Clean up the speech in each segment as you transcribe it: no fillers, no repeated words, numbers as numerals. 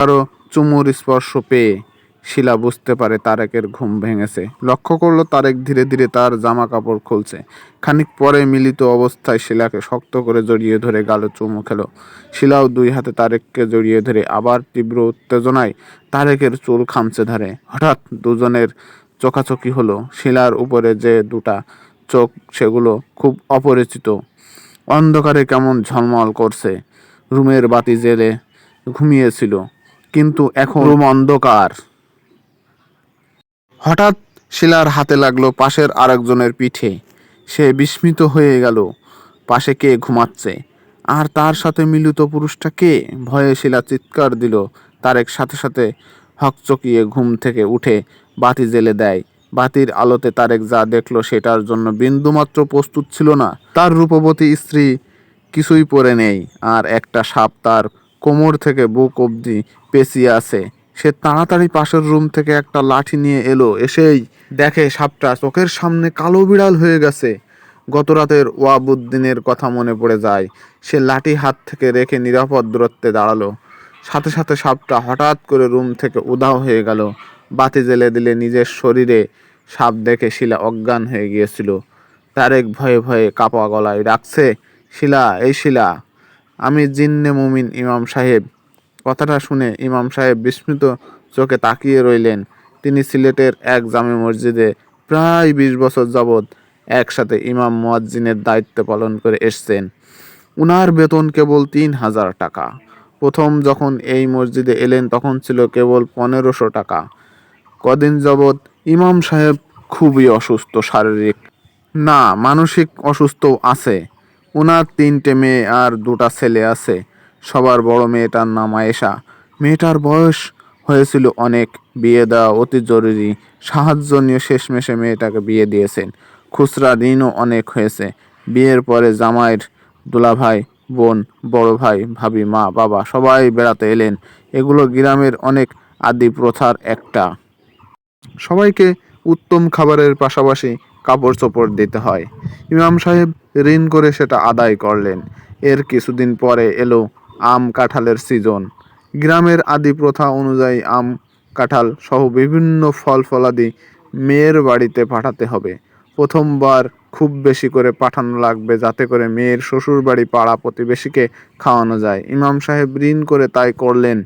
কারো চুমুর স্পর্শ পেয়ে শিলা বুঝতে পারে তারেকের ঘুম ভেঙেছে। লক্ষ্য করলো তারেক ধীরে ধীরে তার জামা কাপড় খুলছে। খানিক পরে মিলিত অবস্থায় শিলাকে শক্ত করে জড়িয়ে ধরে গালে চুমু খেলো। শিলাও দুই হাতে তারেককে জড়িয়ে ধরে আবার তীব্র উত্তেজনায় তারেকের চুল খামচে ধরে। হঠাৎ দুজনের চোখাচোখি হলো। শিলার উপরে যে দুটা চোখ সেগুলো খুব অপরিচিত, অন্ধকারে কেমন ঝলমল করছে। রুমের বাতি জেলে ঘুমিয়েছিল, কিন্তু এখন রুম অন্ধকার। হঠাৎ শিলার হাতে লাগলো পাশের আরেকজনের পিঠে। সে বিস্মিত হয়ে গেল, পাশে কে ঘুমাচ্ছে, আর তার সাথে মিলিত পুরুষটা কে? ভয়ে শিলা চিৎকার দিল। তারেক সাথে সাথে হকচকিয়ে ঘুম থেকে উঠে বাতি জ্বেলে দেয়। বাতির আলোতে তারেক যা দেখলো সেটার জন্য বিন্দুমাত্র প্রস্তুত ছিল না। তার রূপবতী স্ত্রী কিছুই পরে নেই, আর একটা সাপ তার কোমর থেকে বুক অবধি পেঁচিয়ে আছে। সে তাড়াতাড়ি পাশের রুম থেকে একটা লাঠি নিয়ে এলো। এসেই দেখে সাপটা চোখের সামনে কালো বিড়াল হয়ে গেছে। গত রাতের ওয়াবুদ্দিনের কথা মনে পড়ে যায়। সে লাঠি হাত থেকে রেখে নিরাপদ দূরত্বে দাঁড়ালো। সাথে সাথে সাপটা হঠাৎ করে রুম থেকে উধাও হয়ে গেল। বাতি জ্বেলে দিলে নিজের শরীরে সাপ দেখে শিলা অজ্ঞান হয়ে গিয়েছিল। তারেক ভয়ে ভয়ে কাঁপা গলায় ডাকছে, শিলা, এই শিলা, আমি জিন্নে মুমিন ইমাম সাহেব। কথাটা শুনে ইমাম সাহেব বিস্মিত চোখে তাকিয়ে রইলেন। তিনি সিলেটের এক জামে মসজিদে প্রায় 20 বছর যাবৎ একসাথে ইমাম মুয়াজ্জিনের দায়িত্ব পালন করে এসছেন। উনার বেতন কেবল 3000 টাকা। প্রথম যখন এই মসজিদে এলেন তখন ছিল কেবল 1500 টাকা। কদিন যাবৎ ইমাম সাহেব খুবই অসুস্থ, শারীরিক না মানসিক অসুস্থ আছে। ওনার 3টে মেয়ে আর 2টা ছেলে আছে। সবার বড় মেয়েটার নাম আয়েশা। মেয়েটার বয়স হয়েছিল অনেক, বিয়ে দেওয়া অতি জরুরি। সাহায্য নিয়ে শেষমেশে মেয়েটাকে বিয়ে দিয়েছেন। খুচরা ঋণও অনেক হয়েছে। বিয়ের পরে জামাইয়ের দুলাভাই, বোন, বড় ভাই, ভাবি, মা, বাবা সবাই বেড়াতে এলেন। এগুলো গ্রামের অনেক আদি প্রথার একটা। সবাইকে উত্তম খাবারের পাশাপাশি কাপড় চোপড় দিতে হয়। ইমাম সাহেব ঋণ করে সেটা আদায় করলেন। এর কিছুদিন পরে এলো আম কাঁঠালের সিজন। গ্রামের আদি প্রথা অনুযায়ী আম কাঁঠাল সহ বিভিন্ন ফল ফলাদি মেয়ের বাড়িতে পাঠাতে হবে। প্রথমবার খুব বেশি করে পাঠানো লাগবে, যাতে করে মেয়ের শ্বশুর বাড়ি পাড়া প্রতিবেশীকে খাওয়ানো যায়। ইমাম সাহেব ঋণ করে তাই করলেন।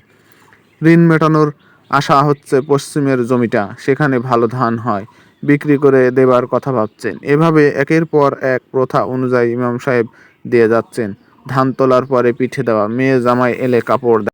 ঋণ মেটানোর আশা হচ্ছে পশ্চিমের জমিটা, সেখানে ভালো ধান হয়, বিক্রি করে দেবার কথা ভাবছেন। এভাবে একের পর এক প্রথা অনুযায়ী ইমাম সাহেব দিয়ে যাচ্ছেন। ধান তোলার পরে পিঠে দেওয়া, মেয়ে জামাই এলে কাপড় দেওয়া।